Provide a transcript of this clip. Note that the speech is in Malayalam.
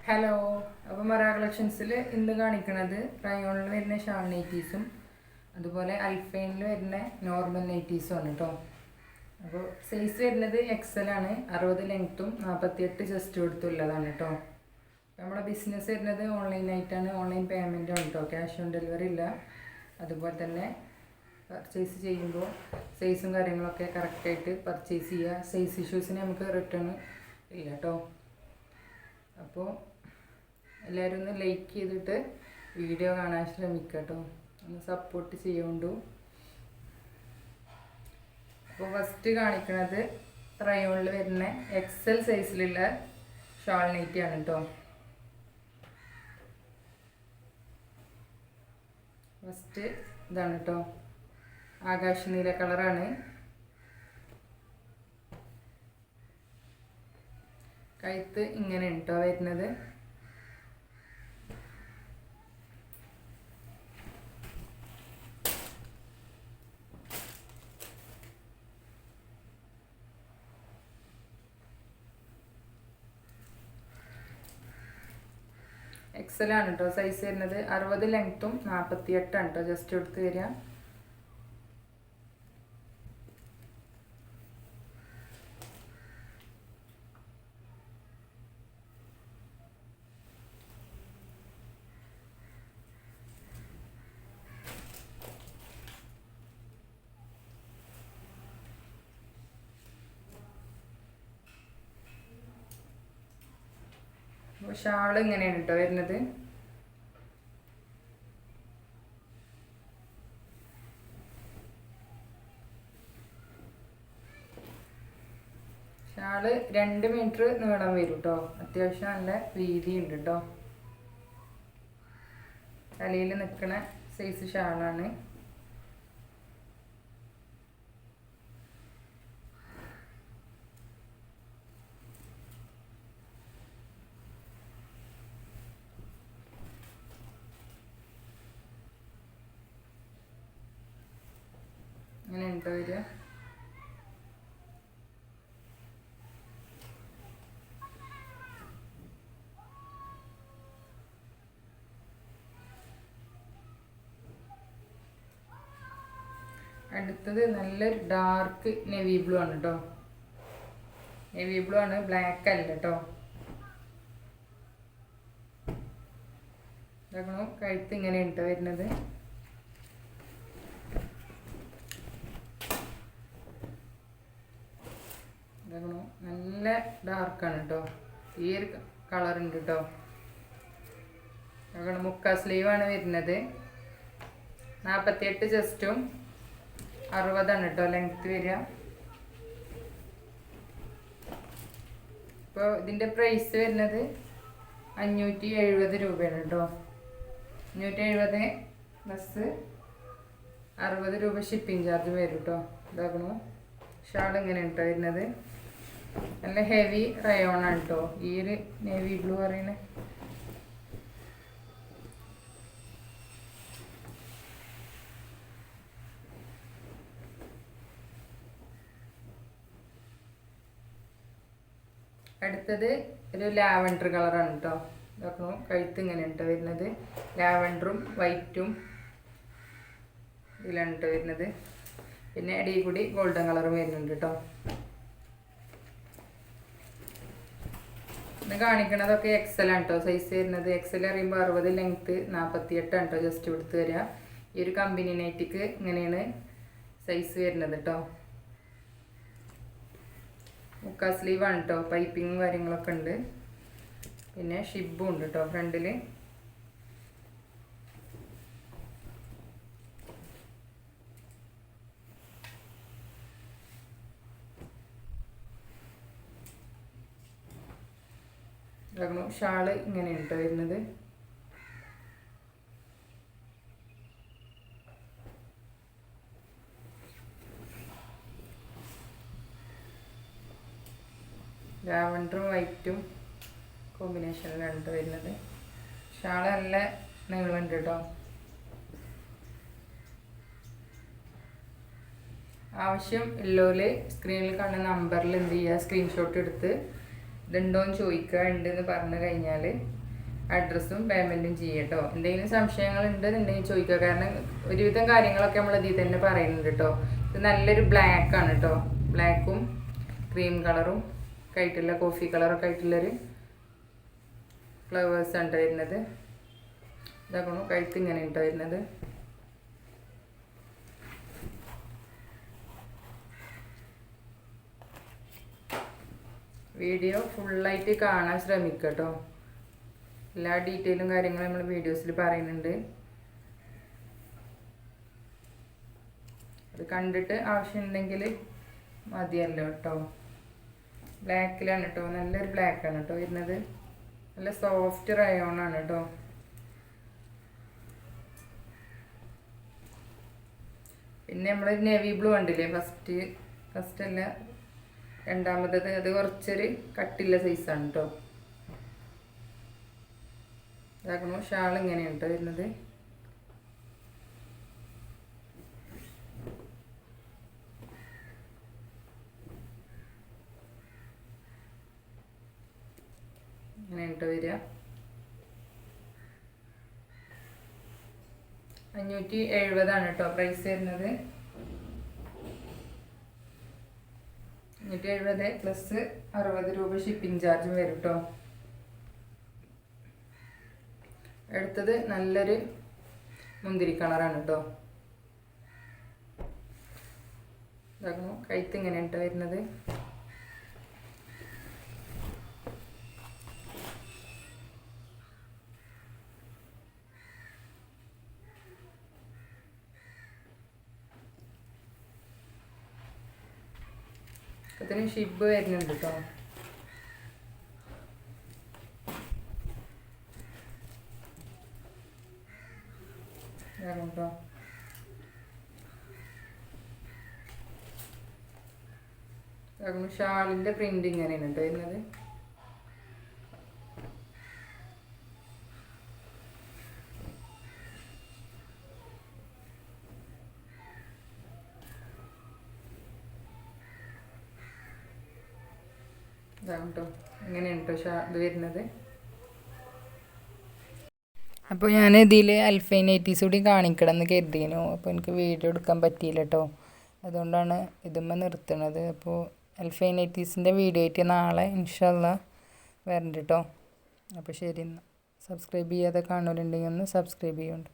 ഹലോ. അപ്പോൾ മറ കളക്ഷൻസിൽ ഇന്ന് കാണിക്കുന്നത് റയോണിൽ വരുന്ന ഷാൾ നൈറ്റീസും അതുപോലെ അൽഫൈനിൽ വരുന്ന നോർമൽ നൈറ്റീസും ആണ് കേട്ടോ. അപ്പോൾ സൈസ് വരുന്നത് എക്സൽ ആണ്. 60 ലെങ്ത്തും 48 ചെസ്റ്റ് കൊടുത്തുള്ളതാണ് കേട്ടോ. നമ്മുടെ ബിസിനസ് വരുന്നത് ഓൺലൈനായിട്ടാണ്. ഓൺലൈൻ പേയ്മെൻ്റ് ആണ് കേട്ടോ. ക്യാഷ് ഓൺ ഡെലിവറി ഇല്ല. അതുപോലെ തന്നെ പർച്ചേസ് ചെയ്യുമ്പോൾ സൈസും കാര്യങ്ങളൊക്കെ കറക്റ്റായിട്ട് പർച്ചേസ് ചെയ്യുക. സൈസ് ഇഷ്യൂസിന് നമുക്ക് റിട്ടേൺ ഇല്ല കേട്ടോ. അപ്പോൾ എല്ലാവരും ഒന്ന് ലൈക്ക് ചെയ്തിട്ട് വീഡിയോ കാണാൻ ശ്രമിക്കുക കേട്ടോ. ഒന്ന് സപ്പോർട്ട് ചെയ്യുകൊണ്ടു. അപ്പോൾ ഫസ്റ്റ് കാണിക്കുന്നത് റയോണിൽ വരുന്ന എക്സൽ സൈസിലുള്ള ഷാൾ നൈറ്റിയാണ് കേട്ടോ. ഫസ്റ്റ് ഇതാണ് കേട്ടോ. ആകാശ നീല കളറാണ്. കഴുത്ത് ഇങ്ങനെ കേട്ടോ വരുന്നത്. എക്സലാണ് കേട്ടോ സൈസ് വരുന്നത്. 60 ലെങ്ത്തും 48 ആണ് കേട്ടോ ജസ്റ്റ് എടുത്ത് വരിക. ഷാൾ ഇങ്ങനെയാണ് കേട്ടോ വരുന്നത്. ഷാള് 2 മീറ്റർ നീളം വരും കേട്ടോ. അത്യാവശ്യം നല്ല വീതി ഉണ്ട് കേട്ടോ. തലയിൽ നിൽക്കുന്ന സൈസ് ഷാളാണ്. ഇങ്ങനെ ഉണ്ടോ വരിക. അടുത്തത് നല്ലൊരു ഡാർക്ക് നേവി ബ്ലൂ ആണ് കേട്ടോ. നേവി ബ്ലൂ ആണ്, ബ്ലാക്ക് അല്ല കേട്ടോ. ഇതാക്കണോ കഴുത്ത് ഇങ്ങനെ ഉണ്ട് വരുന്നത്. ഇതാക്കണോ നല്ല ഡാർക്കാണ് കേട്ടോ. ഈ ഒരു കളർ ഉണ്ട് കേട്ടോ. ഇതാക്കണോ മുക്കാ സ്ലീവാണ് വരുന്നത്. 48 ചെസ്റ്റും 60 ആണ് കേട്ടോ ലെങ്ത് വരിക. ഇപ്പോൾ ഇതിൻ്റെ പ്രൈസ് വരുന്നത് 570 രൂപയാണ് കേട്ടോ. 570 പ്ലസ് 60 രൂപ ഷിപ്പിംഗ് ചാർജ് വരും കേട്ടോ. ഇതാക്കണോ ഷാൾ ഇങ്ങനെ കേട്ടോ വരുന്നത്. നല്ല ഹെവി റയോണാണ് കേട്ടോ ഈ ഒരു നേവി ബ്ലൂ പറയുന്നത്. അടുത്തത് ഒരു ലാവൻഡർ കളറാണ് കേട്ടോ. ഇതാക്കണോ കഴുത്ത് ഇങ്ങനെ കേട്ടോ വരുന്നത്. ലാവൻഡറും വൈറ്റും ഇതിലാണ് കേട്ടോ വരുന്നത്. പിന്നെ അടിയിൽ കൂടി ഗോൾഡൻ കളറും വരുന്നുണ്ട് കേട്ടോ. ഇന്ന് കാണിക്കണതൊക്കെ എക്സലാണ് കേട്ടോ സൈസ് വരുന്നത്. എക്സൽ അറിയുമ്പോൾ 60 ലെങ്ത്ത് 48 ആണ് കേട്ടോ ജസ്റ്റ് കൊടുത്ത് വരിക. ഈ ഒരു കമ്പനി നൈറ്റിക്ക് ഇങ്ങനെയാണ് സൈസ് വരുന്നത് കേട്ടോ. മുക്കാ സ്ലീവാണ് കേട്ടോ. പൈപ്പിങ്ങും കാര്യങ്ങളൊക്കെ ഉണ്ട്. പിന്നെ ഷിബും ഉണ്ട് കേട്ടോ ഫ്രണ്ടിൽ. ഷാള് ഇങ്ങനെയാണ് കേട്ടോ വരുന്നത്. ലാവൻഡറും വൈറ്റും കോമ്പിനേഷനിലാണ് കേട്ടോ വരുന്നത്. ഷാള് നല്ല നീളമുണ്ട് കേട്ടോ. ആവശ്യം ഉള്ളവർ സ്ക്രീനിൽ കാണുന്ന നമ്പറിൽ എന്ത് ചെയ്യുക, സ്ക്രീൻഷോട്ട് എടുത്ത് ഇതുണ്ടോയെന്ന് ചോദിക്കുക. ഉണ്ടെന്ന് പറഞ്ഞു കഴിഞ്ഞാൽ അഡ്രസ്സും പേയ്മെൻറ്റും ചെയ്യുക കേട്ടോ. എന്തെങ്കിലും സംശയങ്ങൾ ഉണ്ടെന്നുണ്ടെങ്കിൽ ചോദിക്കുക. കാരണം ഒരുവിധം കാര്യങ്ങളൊക്കെ നമ്മൾ ഇതിൽ തന്നെ പറയുന്നുണ്ട് കേട്ടോ. ഇത് നല്ലൊരു ബ്ലാക്കാണ് കേട്ടോ. ബ്ലാക്കും ക്രീം കളറും ഒക്കെ ആയിട്ടുള്ള കോഫി കളറൊക്കെ ആയിട്ടുള്ളൊരു ഫ്ലവേഴ്സാണ് കേട്ടോ വരുന്നത്. ഇതാക്കണു കഴുത്ത് ഇങ്ങനെ കേട്ടോ വരുന്നത്. വീഡിയോ ഫുള്ളായിട്ട് കാണാൻ ശ്രമിക്കുക കേട്ടോ. എല്ലാ ഡീറ്റെയിലും കാര്യങ്ങളും നമ്മൾ വീഡിയോസിൽ പറയുന്നുണ്ട്. അത് കണ്ടിട്ട് ആവശ്യമുണ്ടെങ്കിൽ മതിയല്ലോ കേട്ടോ. ബ്ലാക്കിലാണ് കേട്ടോ. നല്ലൊരു ബ്ലാക്കാണ് കേട്ടോ വരുന്നത്. നല്ല സോഫ്റ്റ് റയോണാണ് കേട്ടോ. പിന്നെ നമ്മൾ നേവി ബ്ലൂ കണ്ടില്ലേ, ഫസ്റ്റ് അല്ല രണ്ടാമത്തത്, അത് കുറച്ചൊരു കട്ടില്ല സൈസാണ് കേട്ടോ. ഇതാക്കണോ ഷാൾ ഇങ്ങനെയാണ് കേട്ടോ വരുന്നത്. ഇങ്ങനെ കേട്ടോ വരിക. 570 കേട്ടോ പ്രൈസ് വരുന്നത്. 570 പ്ലസ് 60 രൂപ ഷിപ്പിംഗ് ചാർജും വരും കേട്ടോ. അടുത്തത് നല്ലൊരു മുന്തിരി കളറാണ് കേട്ടോ. ഇതാകുന്നു കഴുത്ത് ഇങ്ങനെയാണ് കേട്ടോ വരുന്നത്. അതിന് ഷിബ് വരുന്നുണ്ട് കേട്ടോ. കേട്ടോ ഷാളിൻ്റെ പ്രിന്റ് ഇങ്ങനെയാണ് കേട്ടോ വരുന്നത്. ഇതാണ് കേട്ടോ ഇങ്ങനെയാണ് കേട്ടോ ഇത് വരുന്നത്. അപ്പോൾ ഞാൻ ഇതിൽ അൽഫൈൻ നൈറ്റീസ് കൂടി കാണിക്കണം എന്ന് കരുതിയിരുന്നു. അപ്പോൾ എനിക്ക് വീഡിയോ എടുക്കാൻ പറ്റിയില്ല കേട്ടോ. അതുകൊണ്ടാണ് ഇതുമ്മ നിർത്തുന്നത്. അപ്പോൾ അൽഫൈൻ നൈറ്റീസിൻ്റെ വീഡിയോ ആയിട്ട് നാളെ ഇൻഷാ അല്ലാഹ് വരണ്ട കേട്ടോ. അപ്പോൾ ശരി, എന്നാൽ സബ്സ്ക്രൈബ് ചെയ്യാതെ കാണുന്നുണ്ടെങ്കിൽ ഒന്ന് സബ്സ്ക്രൈബ് ചെയ്യുന്നുണ്ട്.